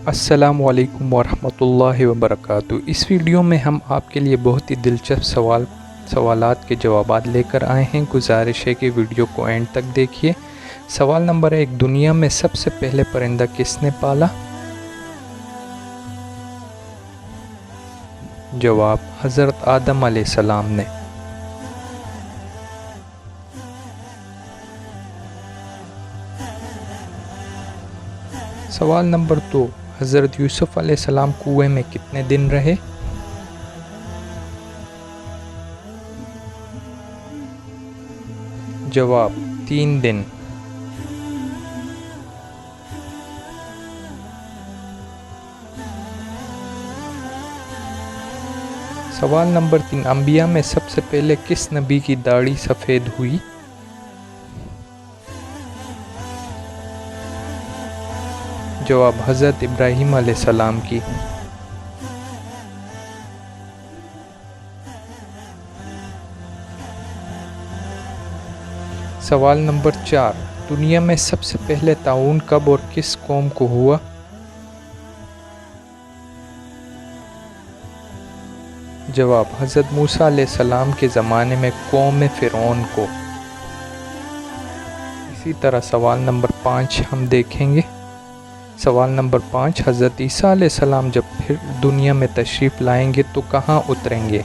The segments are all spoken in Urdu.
السلام علیکم ورحمۃ اللہ وبرکاتہ۔ اس ویڈیو میں ہم آپ کے لیے بہت ہی دلچسپ سوالات کے جوابات لے کر آئے ہیں۔ گزارش ہے کہ ویڈیو کو اینڈ تک دیکھیے۔ سوال نمبر 1، دنیا میں سب سے پہلے پرندہ کس نے پالا؟ جواب، حضرت آدم علیہ السلام نے۔ سوال نمبر 2، حضرت یوسف علیہ السلام کنویں میں کتنے دن رہے؟ جواب، 3 دن۔ سوال نمبر 3، انبیاء میں سب سے پہلے کس نبی کی داڑھی سفید ہوئی؟ جواب، حضرت ابراہیم علیہ السلام کی۔ سوال نمبر 4، دنیا میں سب سے پہلے طاعون کب اور کس قوم کو ہوا؟ جواب، حضرت موسیٰ علیہ السلام کے زمانے میں قوم فرعون کو۔ اسی طرح سوال نمبر 5 ہم دیکھیں گے۔ سوال نمبر 5، حضرت عیسیٰ علیہ السلام جب پھر دنیا میں تشریف لائیں گے تو کہاں اتریں گے؟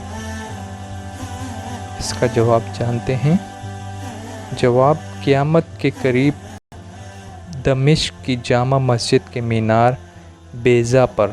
اس کا جواب جانتے ہیں۔ جواب، قیامت کے قریب دمشق کی جامع مسجد کے مینار بیضا پر۔